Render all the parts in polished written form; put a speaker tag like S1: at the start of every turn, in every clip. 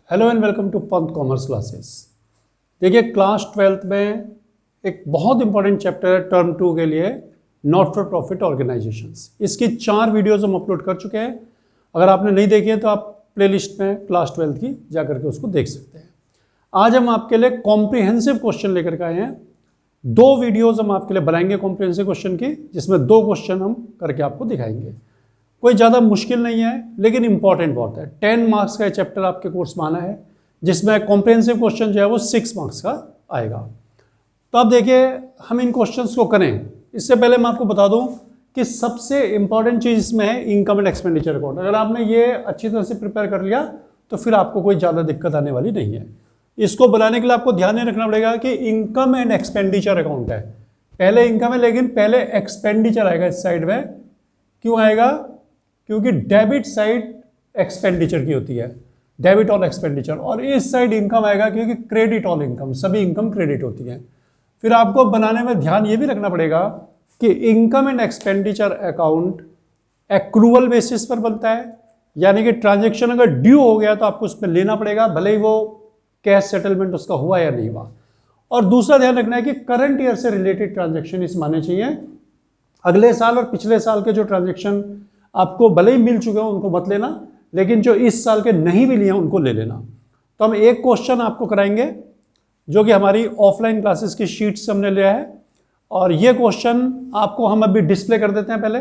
S1: Hello and welcome to Pant commerce classes. देखिए class 12th में एक बहुत इंपॉर्टेंट चैप्टर है टर्म 2 के लिए, नॉट फॉर प्रॉफिट ऑर्गेनाइजेशंस। इसकी 4 वीडियोस हम अपलोड कर चुके हैं। अगर आपने नहीं देखी है तो आप प्लेलिस्ट में क्लास 12th की जा करके उसको देख सकते हैं। आज हम आपके लिए कॉम्प्रिहेंसिव क्वेश्चन लेकर के आए हैं। 2 वीडियोज़ हम आपके लिए बनाएंगे कॉम्प्रिहेंसिव क्वेश्चन की, जिसमें 2 क्वेश्चन हम करके आपको दिखाएंगे। कोई ज़्यादा मुश्किल नहीं है लेकिन इंपॉर्टेंट बहुत है। 10 मार्क्स का चैप्टर आपके कोर्स में आना है, जिसमें कॉम्प्रिहेंसिव क्वेश्चन जो है वो 6 मार्क्स का आएगा। तो अब देखिए हम इन क्वेश्चंस को करें, इससे पहले मैं आपको बता दूं कि सबसे इंपॉर्टेंट चीज़ इसमें है इनकम एंड एक्सपेंडिचर अकाउंट। अगर आपने ये अच्छी तरह से प्रिपेयर कर लिया तो फिर आपको कोई ज़्यादा दिक्कत आने वाली नहीं है। इसको बनाने के लिए आपको ध्यान में रखना पड़ेगा कि इनकम एंड एक्सपेंडिचर अकाउंट है। पहले इनकम है लेकिन पहले एक्सपेंडिचर आएगा इस साइड में। क्यों आएगा? क्योंकि डेबिट साइड एक्सपेंडिचर की होती है, डेबिट ऑल एक्सपेंडिचर, और इस साइड इनकम आएगा क्योंकि क्रेडिट ऑल इनकम, सभी इनकम क्रेडिट होती है। फिर आपको बनाने में ध्यान ये भी रखना पड़ेगा कि income and expenditure account accrual basis पर बनता है, यानी कि ट्रांजेक्शन अगर ड्यू हो गया तो आपको उसमें लेना पड़ेगा, भले ही वो कैश सेटलमेंट उसका हुआ या नहीं हुआ। और दूसरा ध्यान रखना है कि करंट ईयर से रिलेटेड ट्रांजेक्शन इसमें आने चाहिए। अगले साल और पिछले साल के जो ट्रांजेक्शन आपको भले ही मिल चुके हो उनको मत लेना, लेकिन जो इस साल के नहीं भी लिए हैं उनको ले लेना। तो हम एक क्वेश्चन आपको कराएंगे जो कि हमारी ऑफलाइन क्लासेस की शीट से हमने लिया है, और ये क्वेश्चन आपको हम अभी डिस्प्ले कर देते हैं। पहले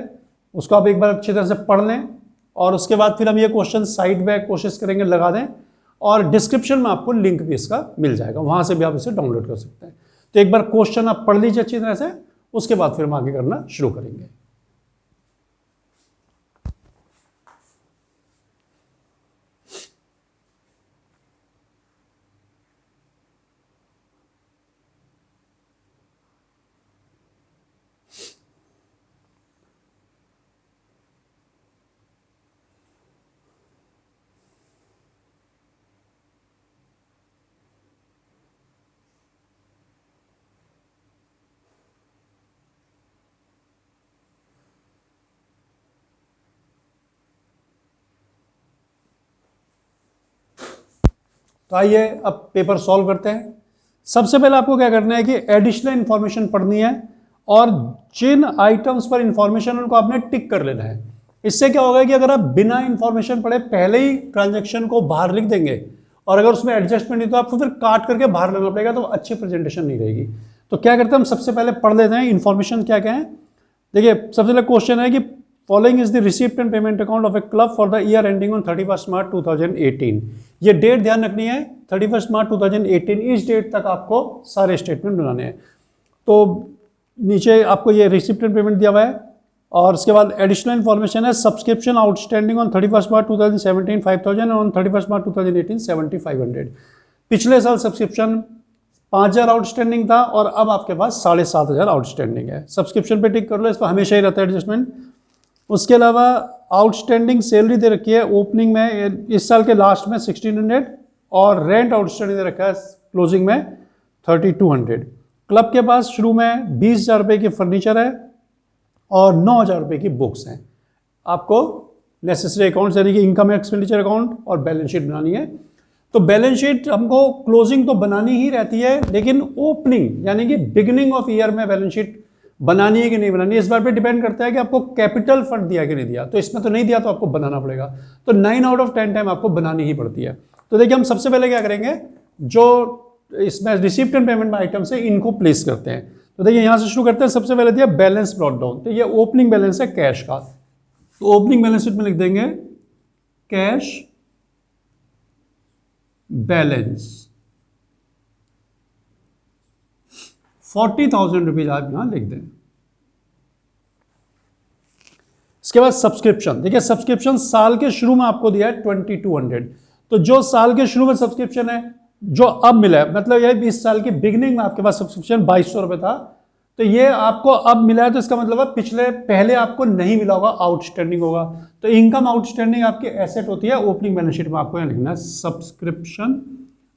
S1: उसको आप एक बार अच्छी तरह से पढ़ लें, और उसके बाद फिर हम ये क्वेश्चन साइड बाय कोशिश करेंगे लगा दें, और डिस्क्रिप्शन में आपको लिंक भी इसका मिल जाएगा, वहाँ से भी आप इसे डाउनलोड कर सकते हैं। तो एक बार क्वेश्चन आप पढ़ लीजिए अच्छी तरह से, उसके बाद फिर हम आगे करना शुरू करेंगे। तो आइए अब पेपर सॉल्व करते हैं। सबसे पहले आपको क्या करना है कि एडिशनल इंफॉर्मेशन पढ़नी है, और जिन आइटम्स पर इंफॉर्मेशन उनको आपने टिक कर लेना है। इससे क्या होगा कि अगर आप बिना इंफॉर्मेशन पढ़े पहले ही ट्रांजैक्शन को बाहर लिख देंगे, और अगर उसमें एडजस्टमेंट नहीं तो आपको फिर काट करके बाहर लाना पड़ेगा, तो अच्छी प्रेजेंटेशन नहीं रहेगी। तो क्या करते हैं हम सबसे पहले पढ़ लेते हैं इंफॉर्मेशन क्या क्या है। देखिए सबसे पहले क्वेश्चन है कि following is the receipt and payment account of A club for the year ending on 31 मार्च 2018। ये डेट ध्यान रखनी है, 31 मार्च 2018। इस डेट तक आपको सारे स्टेटमेंट बनाने हैं। तो नीचे आपको ये रिसीप्ट एंड पेमेंट दिया हुआ है, और उसके बाद एडिशनल इन्फॉर्मेशन है सब्सक्रिप्शन आउटस्टैंडिंग ऑन 31 मार्च 2017 5000 और ऑन 31 मार्च 2018 7500। पिछले साल सब्सक्रिप्शन 5000 आउटस्टैंडिंग था और अब आपके पास 7500 आउटस्टैंडिंग है। सब्सक्रिप्शन पे टिक कर लो, इस पर हमेशा ही रहता है एडजस्टमेंट। उसके अलावा आउटस्टैंडिंग सैलरी दे रखी है ओपनिंग में इस साल के लास्ट में 1600, और रेंट आउटस्टैंडिंग दे रखा है क्लोजिंग में 3200। क्लब के पास शुरू में 20,000 रुपये की फर्नीचर है और 9,000 रुपये की बुक्स हैं। आपको नेसेसरी अकाउंट्स यानी कि इनकम एक्सपेंडिचर अकाउंट और बैलेंस शीट बनानी है। तो बैलेंस शीट हमको क्लोजिंग तो बनानी ही रहती है, लेकिन ओपनिंग यानी कि बिगिनिंग ऑफ ईयर में बैलेंस शीट बनानी है कि नहीं बनानी है, इस बार पे डिपेंड करता है कि आपको कैपिटल फंड दिया कि नहीं दिया। तो इसमें तो नहीं दिया तो आपको बनाना पड़ेगा। तो 9 आउट ऑफ 10 टाइम आपको बनानी ही पड़ती है। तो देखिए हम सबसे पहले क्या करेंगे, जो इसमें रिसीप्ट एंड पेमेंट आइटम्स है इनको प्लेस करते हैं। तो देखिए यहाँ से शुरू करते हैं। सबसे पहले दिया बैलेंस ब्रॉट डाउन, तो ये ओपनिंग बैलेंस है कैश का। तो ओपनिंग बैलेंस शीट में लिख देंगे कैश बैलेंस 40,000 रुपीज आप यहां लिख दें। इसके बाद सब्सक्रिप्शन, देखिए सब्सक्रिप्शन साल के शुरू में आपको दिया है 2200। तो जो साल के शुरू में सब्सक्रिप्शन है जो अब मिला है, मतलब ये 20 साल की बिगिनिंग में आपके पास सब्सक्रिप्शन 2200 रुपये था, तो ये आपको अब मिला है। तो इसका मतलब है पहले आपको नहीं मिला होगा, आउटस्टैंडिंग होगा। तो इनकम आउटस्टैंडिंग आपकी एसेट होती है। ओपनिंग बैलेंस शीट में आपको यहां लिखना है सब्सक्रिप्शन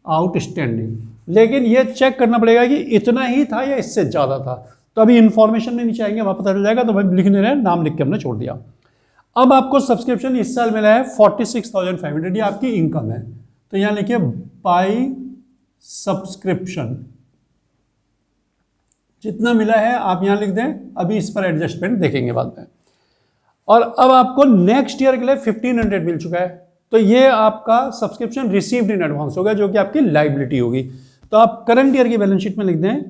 S1: आउटस्टैंडिंग, लेकिन ये चेक करना पड़ेगा कि इतना ही था या इससे ज़्यादा था। तो अभी इन्फॉर्मेशन में नीचे आएंगे, वहाँ पता चल जाएगा। तो भाई लिखने रहे, नाम लिख के हमने छोड़ दिया। अब आपको सब्सक्रिप्शन इस साल मिला है 46,500, ये आपकी इनकम है। तो तो यहां लिखिए बाय सब्सक्रिप्शन, जितना मिला है आप यहां लिख दें, अभी इस पर एडजस्टमेंट देखेंगे बाद में। और अब आपको नेक्स्ट ईयर के लिए 1500 मिल चुका है, तो ये आपका सब्सक्रिप्शन रिसीव्ड इन एडवांस होगा, जो कि आपकी लायबिलिटी होगी। तो आप करंट ईयर की बैलेंस शीट में लिख दें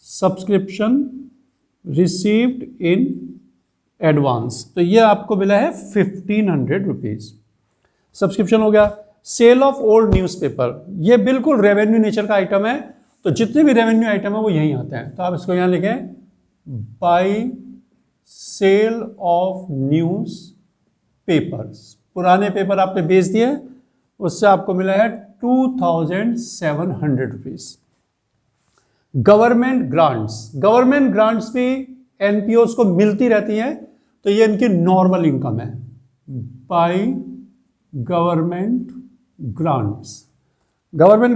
S1: सब्सक्रिप्शन रिसीव्ड इन एडवांस, तो ये आपको मिला है 1500 रुपीज, सब्सक्रिप्शन हो गया। सेल ऑफ ओल्ड न्यूज़पेपर, ये बिल्कुल रेवेन्यू नेचर का आइटम है, तो जितने भी रेवेन्यू आइटम है वो यहीं आते हैं, तो आप इसको यहां लिखें by sale of newspapers, पुराने पेपर आपने बेच दिए, उससे आपको मिला है 2700 रुपीज। गवर्नमेंट ग्रांट्स भी एनपीओस को मिलती रहती हैं, तो ये इनकी नॉर्मल इनकम है, बाय गवर्नमेंट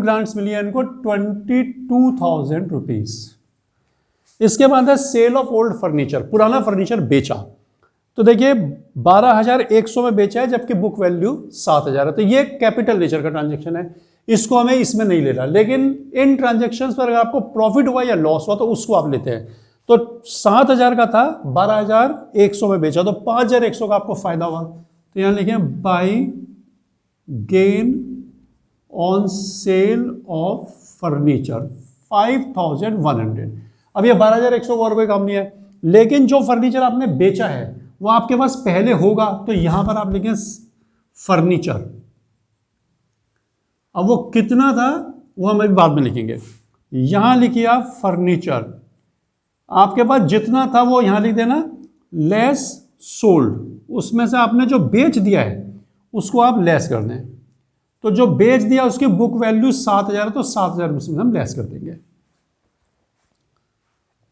S1: ग्रांट्स मिली है इनको 22,000 रुपीज। इसके बाद है सेल ऑफ ओल्ड फर्नीचर, पुराना फर्नीचर बेचा, तो देखिए 12,100 में बेचा है, जबकि बुक वैल्यू 7,000 है, तो ये कैपिटल नेचर का ट्रांजेक्शन है, इसको हमें इसमें नहीं लेना। लेकिन इन ट्रांजेक्शन्स पर अगर आपको प्रॉफिट हुआ या लॉस हुआ तो उसको आप लेते हैं। तो 7,000 का था, 12,100 में बेचा, तो 5,100 का आपको फायदा हुआ, तो यहां लिखे by gain on sale of furniture 5,100। अब ये 12,100 और कोई काम नहीं है, लेकिन जो फर्नीचर आपने बेचा है वो आपके पास पहले होगा, तो यहां पर आप लिखें फर्नीचर। अब वो कितना था वो हम अभी बाद में लिखेंगे, यहां लिखिए आप फर्नीचर, आपके पास जितना था वो यहां लिख देना लेस सोल्ड, उसमें से आपने जो बेच दिया है उसको आप लेस कर दें, तो जो बेच दिया उसकी बुक वैल्यू 7,000 है, तो 7,000 उसमें हम लेस कर देंगे।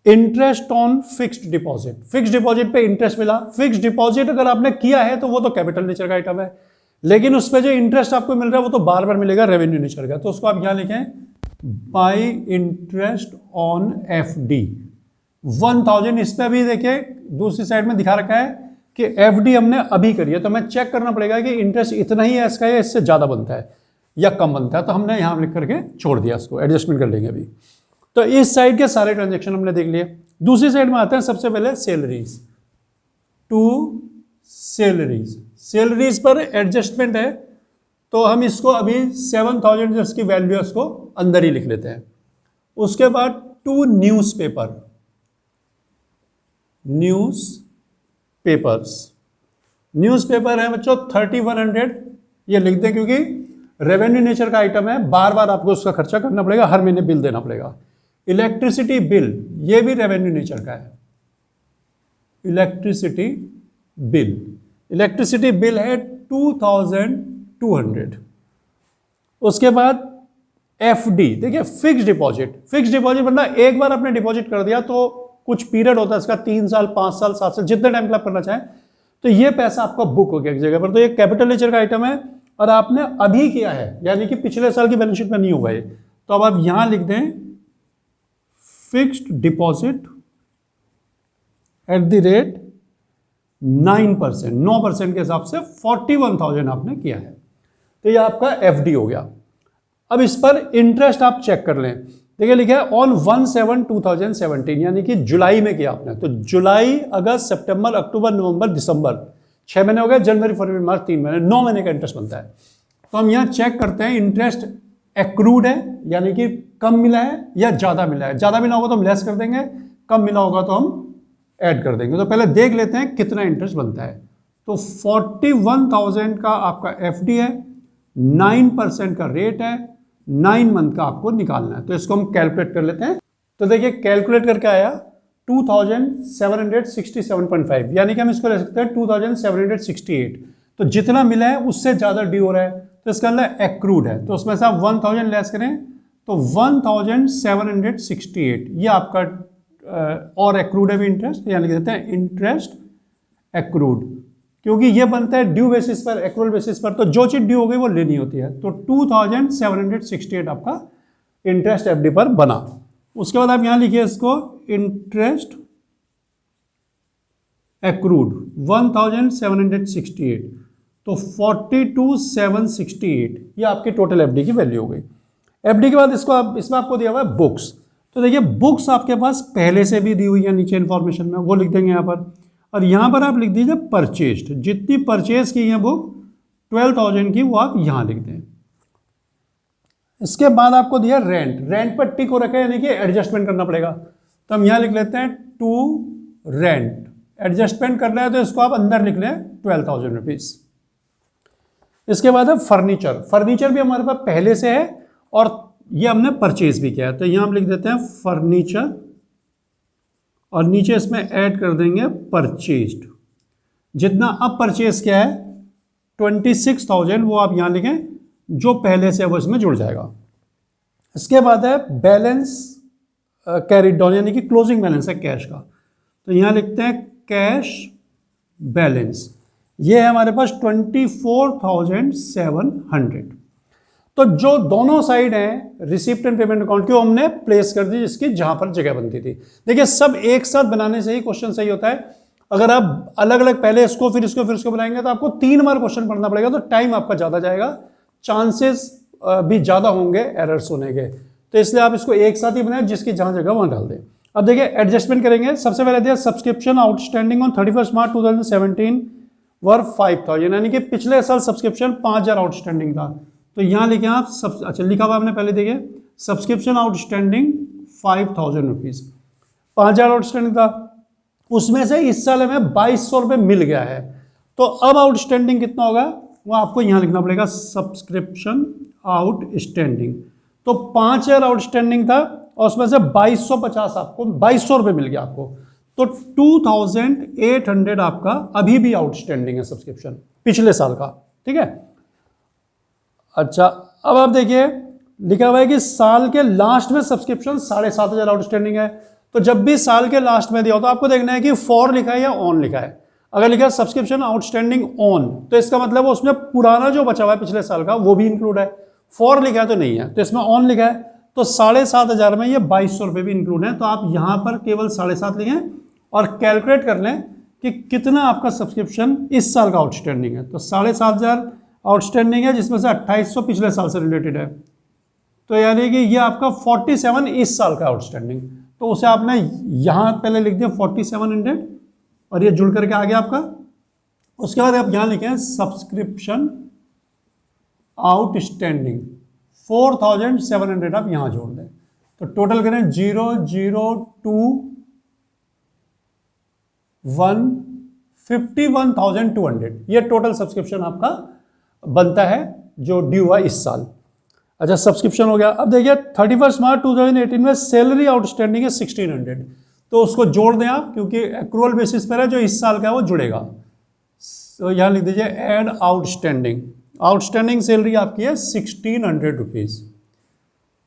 S1: Interest on fixed deposit, fixed deposit पे इंटरेस्ट मिला, फिक्स्ड डिपॉजिट अगर आपने किया है तो वो तो कैपिटल नेचर का आइटम है, लेकिन उस पर जो इंटरेस्ट आपको मिल रहा है वो तो बार बार मिलेगा, रेवेन्यू नेचर का, तो उसको आप यहां लिखें बाय इंटरेस्ट ऑन एफडी 1,000। इस पर भी देखिए दूसरी साइड में दिखा रखा है कि एफडी हमने अभी करी है, तो हमें चेक करना पड़ेगा कि इंटरेस्ट इतना ही है इसका या इससे ज्यादा बनता है या कम बनता है, तो हमने यहां लिख करके छोड़ दिया, इसको एडजस्टमेंट कर लेंगे अभी। तो इस साइड के सारे ट्रांजेक्शन हमने देख लिए। दूसरी साइड में आते हैं, सबसे पहले सैलरीज, टू सैलरीज पर एडजस्टमेंट है, तो हम इसको अभी 7,000 जिसकी वैल्यू है उसको अंदर ही लिख लेते हैं। उसके बाद टू न्यूज़पेपर है बच्चों 3,100, ये लिख दें क्योंकि रेवेन्यू नेचर का आइटम है, बार बार आपको उसका खर्चा करना पड़ेगा, हर महीने बिल देना पड़ेगा। इलेक्ट्रिसिटी बिल, ये भी रेवेन्यू नेचर का है, इलेक्ट्रिसिटी बिल है 2,200। उसके बाद एफडी, देखिए फिक्स डिपॉजिट वरना एक बार आपने डिपॉजिट कर दिया तो कुछ पीरियड होता है इसका, 3 साल 5 साल 7 साल जितने टाइम के लिए आप करना चाहें, तो ये पैसा आपका बुक हो गया एक जगह पर, तो ये कैपिटल नेचर का आइटम है और आपने अभी किया है, यानी कि पिछले साल की बैलेंस शीट में नहीं होगा ये, तो अब आप यहां लिख दें fixed deposit at the rate 9% के हिसाब से 41,000 आपने किया है, तो ये आपका एफडी हो गया। अब इस पर इंटरेस्ट आप चेक कर लें, देखिए लिखा है ऑन 1/7/2017, यानी कि जुलाई में किया आपने, तो जुलाई अगस्त सितंबर अक्टूबर नवंबर दिसंबर 6 महीने हो गए, जनवरी फरवरी मार्च 3 महीने, 9 महीने का इंटरेस्ट बनता है। तो हम यहां चेक करते हैं इंटरेस्ट एक्रूड है, यानी कि कम मिला है या ज्यादा मिला है, ज्यादा मिला होगा तो हम लेस कर देंगे, कम मिला होगा तो हम ऐड कर देंगे। तो पहले देख लेते हैं कितना इंटरेस्ट बनता है, तो 41,000 का आपका एफडी है, 9% का रेट है, 9 मंथ का आपको निकालना है, तो इसको हम कैलकुलेट कर लेते हैं। तो देखिए कैलकुलेट करके आया 2,767.5, यानी कि हम इसको ले सकते हैं 2,768, तो जितना मिला है उससे ज्यादा ड्यू हो रहा है, तो इसका अंदर एक्रूड है, तो उसमें से आप 1,000 लेस करें तो 1,768, ये आपका और एक्रूड है भी इंटरेस्ट, यानी कहते हैं इंटरेस्ट एक्रूड, क्योंकि ये बनता है ड्यू बेसिस पर, एक्रूअल बेसिस पर, तो जो चीज ड्यू हो गई वो लेनी होती है, तो 2,768 आपका इंटरेस्ट एफडी पर बना। उसके बाद आप यहां लिखिए इसको इंटरेस्ट एक्रूड 1,768, तो 42,768 ये आपकी टोटल एफडी की वैल्यू हो गई। एफडी के बाद इसमें आपको दिया हुआ है बुक्स। तो देखिए बुक्स आपके पास पहले से भी दी हुई है नीचे इन्फॉर्मेशन में, वो लिख देंगे यहाँ पर। और यहाँ पर आप लिख दीजिए परचेस्ड, जितनी परचेज की है बुक 12,000 की, वो आप यहाँ लिख दें। इसके बाद आपको दिया रेंट, रेंट पर टिक हो रखा है यानी कि एडजस्टमेंट करना पड़ेगा, तो हम यहाँ लिख लेते हैं टू रेंट। एडजस्टमेंट करना है तो इसको आप अंदर लिख लें 12,000 रुपीज। इसके बाद है फर्नीचर, फर्नीचर भी हमारे पास पहले से है और ये हमने परचेज भी किया है, तो यहाँ हम लिख देते हैं फर्नीचर और नीचे इसमें ऐड कर देंगे परचेज्ड। जितना अब परचेज किया है 26,000 वो आप यहाँ लिखें, जो पहले से है वो इसमें जुड़ जाएगा। इसके बाद है बैलेंस कैरिड डाउन यानी कि क्लोजिंग बैलेंस है कैश का, तो यहाँ लिखते हैं कैश बैलेंस, ये है हमारे पास 24,700। तो जो दोनों साइड हैं रिसिप्ट एंड पेमेंट अकाउंट की, हमने प्लेस कर दी जिसकी जहां पर जगह बनती थी। देखिए सब एक साथ बनाने से ही क्वेश्चन सही होता है। अगर आप अलग अलग पहले इसको फिर इसको बनाएंगे तो आपको 3 बार क्वेश्चन पढ़ना पड़ेगा, तो टाइम आपका ज़्यादा जाएगा, चांसेस भी ज़्यादा होंगे एरर्स होने के। तो इसलिए आप इसको एक साथ ही बनाए, जिसकी जहां जगह वहां डाल दें। अब देखिए एडजस्टमेंट करेंगे। सबसे पहले दिया सब्सक्रिप्शन आउटस्टैंडिंग ऑन 31 मार्च 2017 वर 5,000, यानी कि पिछले साल सब्सक्रिप्शन 5,000 आउटस्टैंडिंग था, तो यहाँ लिखे आप अच्छा लिखा हुआ आपने पहले देखिए सब्सक्रिप्शन आउटस्टैंडिंग 5,000 रुपीज़, 5,000 आउटस्टैंडिंग था, उसमें से इस साल हमें 2,200 रुपये मिल गया है। तो अब आउटस्टैंडिंग कितना होगा वो आपको यहाँ लिखना पड़ेगा, सब्सक्रिप्शन आउटस्टैंडिंग। तो 5,000 आउटस्टैंडिंग था और उसमें से 2,250 आपको 2,200 रुपये मिल गया आपको, तो 2,800 आपका अभी भी आउटस्टैंडिंग है सब्सक्रिप्शन पिछले साल का, ठीक है। अच्छा अब आप देखिए लिखा हुआ है कि साल के लास्ट में सब्सक्रिप्शन 7,500 आउटस्टैंडिंग है, तो जब भी साल के लास्ट में दिया हो तो आपको देखना है कि फॉर लिखा है या ऑन लिखा है। अगर लिखा है सब्सक्रिप्शन आउटस्टैंडिंग ऑन, तो इसका मतलब उसमें पुराना जो बचा हुआ है पिछले साल का वो भी इंक्लूड है, फॉर लिखा है तो नहीं है, तो इसमें ऑन लिखा है, तो 7,500 में ये 2,200 रुपये भी इंक्लूड है। तो आप यहाँ पर केवल 7,500 लिखें और कैलकुलेट कर लें कि कितना आपका सब्सक्रिप्शन इस साल का आउटस्टैंडिंग है। तो 7,500 आउटस्टैंडिंग है, जिसमें से 2,800 पिछले साल से रिलेटेड है, तो यानी कि ये आपका 47 इस साल का आउटस्टैंडिंग, तो उसे आपने यहाँ पहले लिख दिया 4,700 और ये जुड़ करके आ गया आपका। उसके बाद आप यहाँ लिखें सब्सक्रिप्शन आउटस्टैंडिंग 4,700 आप यहाँ जोड़ दें, तो टोटल करें 51,200, ये टोटल सब्सक्रिप्शन आपका बनता है जो ड्यू हुआ इस साल। अच्छा सब्सक्रिप्शन हो गया। अब देखिए 31 मार्च 2018 में सैलरी आउटस्टैंडिंग है 1,600, तो उसको जोड़ दें आप, क्योंकि एक्रूअल बेसिस पर है, जो इस साल का है वो जुड़ेगा। तो यहाँ लिख दीजिए एड आउटस्टैंडिंग, आउटस्टैंडिंग सैलरी आपकी है 1,600 रुपीज़,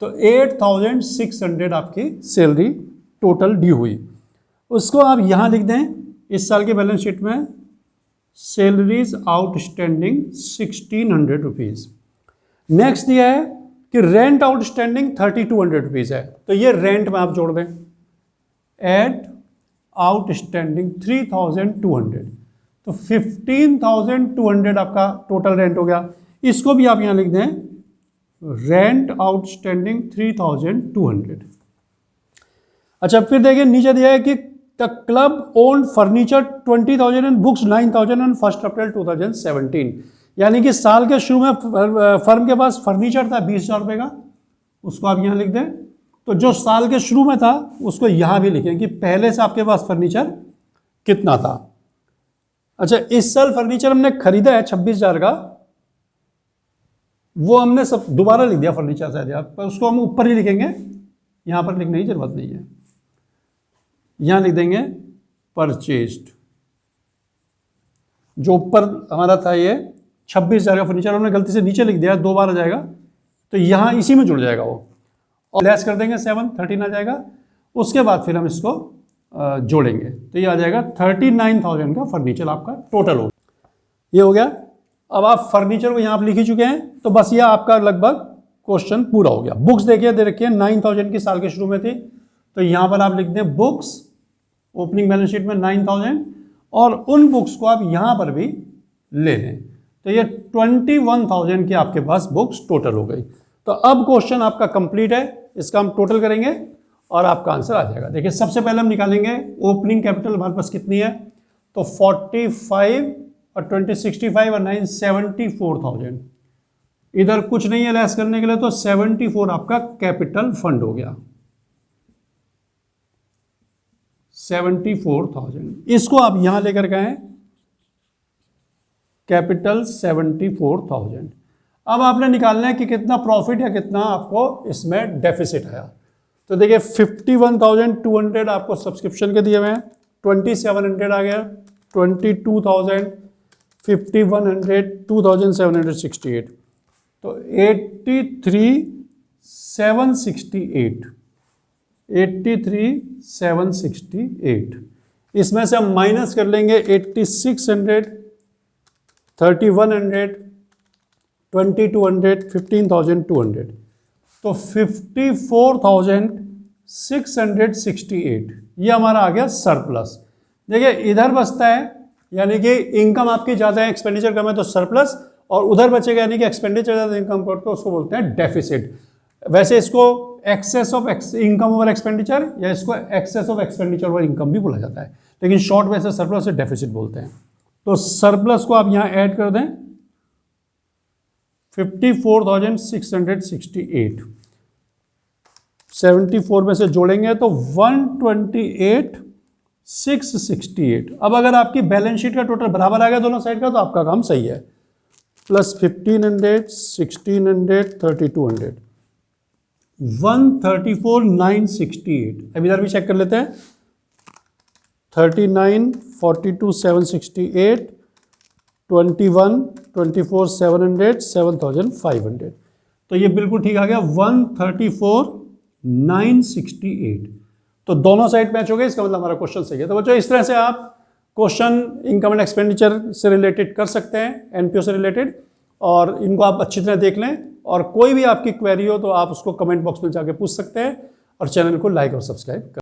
S1: तो 8,600 आपकी सैलरी टोटल ड्यू हुई। उसको आप यहाँ लिख दें इस साल के बैलेंस शीट में सैलरीज आउटस्टैंडिंग 1,600 रुपीज़। नेक्स्ट ये है कि रेंट आउटस्टैंडिंग 3,200 रुपीज़ है, तो ये रेंट में आप जोड़ दें एड आउटस्टैंडिंग 3,200, तो 15,200 आपका टोटल रेंट हो गया। इसको भी आप यहाँ लिख दें रेंट आउटस्टैंडिंग 3,200। अच्छा फिर देखिए नीचे दिया है कि the club owned furniture 20,000 and books 9,000 on 1 अप्रैल 2017, यानी कि साल के शुरू में फर्म के पास फर्नीचर था 20,000 रुपये का, उसको आप यहाँ लिख दें। तो जो साल के शुरू में था उसको यहाँ भी लिखें कि पहले से आपके पास फर्नीचर कितना था। अच्छा इस साल फर्नीचर हमने खरीदा है 26,000 का, वो हमने सब दोबारा लिख दिया फर्नीचर शायद यार, पर उसको हम ऊपर ही लिखेंगे, यहाँ पर लिखने की जरूरत नहीं है। यहाँ लिख देंगे परचेस्ड, जो ऊपर हमारा था ये 26,000 का फर्नीचर, हमने गलती से नीचे लिख दिया, 2 बार आ जाएगा, तो यहाँ इसी में जुड़ जाएगा वो, और लेस कर देंगे 713 आ जाएगा। उसके बाद फिर हम इसको जोड़ेंगे, तो ये आ जाएगा 39,000 का फर्नीचर आपका टोटल हो, ये हो गया। अब आप फर्नीचर को यहाँ आप लिख ही चुके हैं, तो बस ये आपका लगभग क्वेश्चन पूरा हो गया। बुक्स देखिए दे रखिए 9,000 की साल के शुरू में थी, तो यहाँ पर आप लिख दें बुक्स, ओपनिंग बैलेंस शीट में 9,000, और उन बुक्स को आप यहाँ पर भी ले लें। तो ये 21,000 की आपके पास बुक्स टोटल हो गई। तो अब क्वेश्चन आपका कंप्लीट है, इसका हम टोटल करेंगे और आपका आंसर आ जाएगा। देखिए सबसे पहले हम निकालेंगे ओपनिंग कैपिटल हमारे पास कितनी है, तो 45 और 20 65 और 9 74,000। इधर कुछ नहीं है लेस करने के लिए, तो 74 आपका कैपिटल फंड हो गया, 74,000। इसको आप यहां लेकर गए कैपिटल 74,000। अब आपने निकालना है कि कितना प्रॉफिट या कितना आपको इसमें डेफिसिट आया। तो देखिए 51,200 आपको सब्सक्रिप्शन के दिए हुए हैं, 2,700 आ गया, 22,000, 5,100, 2,768, तो 83,768, 83,768। इसमें से हम माइनस कर लेंगे 8,600, 3,100, 2,200, 15,200, तो 54,668 ये हमारा आ गया सरप्लस। देखिए इधर बचता है, यानी कि इनकम आपकी ज़्यादा है एक्सपेंडिचर कम है तो सरप्लस, और उधर बचेगा यानी कि एक्सपेंडिचर ज़्यादा इनकम करते तो उसको बोलते हैं डेफिसिट। वैसे इसको excess of income over expenditure या इसको excess of expenditure over income भी बोला जाता है, लेकिन शॉर्ट में से सरप्लस से डेफिसिट बोलते हैं। तो सरप्लस को आप यहाँ ऐड कर दें 54,668, 74 में से जोड़ेंगे तो 128,668। अब अगर आपकी बैलेंस शीट का टोटल बराबर आ गया दोनों साइड का तो आपका काम सही है, प्लस 1,500, 1,600, 3,200, 134,968। अब इधर भी चेक कर लेते हैं, 39, 42, 768, 21, 24, 700, 7,500। तो ये बिल्कुल ठीक आ गया, 134,968। तो दोनों साइड मैच हो गए, इसका मतलब हमारा क्वेश्चन सही है। तो बच्चों इस तरह से आप क्वेश्चन इनकम एंड एक्सपेंडिचर से रिलेटेड कर सकते हैं, एनपीओ से रिलेटेड, और इनको आप अच्छी तरह देख लें। और कोई भी आपकी क्वेरी हो तो आप उसको कमेंट बॉक्स में जाके पूछ सकते हैं, और चैनल को लाइक और सब्सक्राइब कर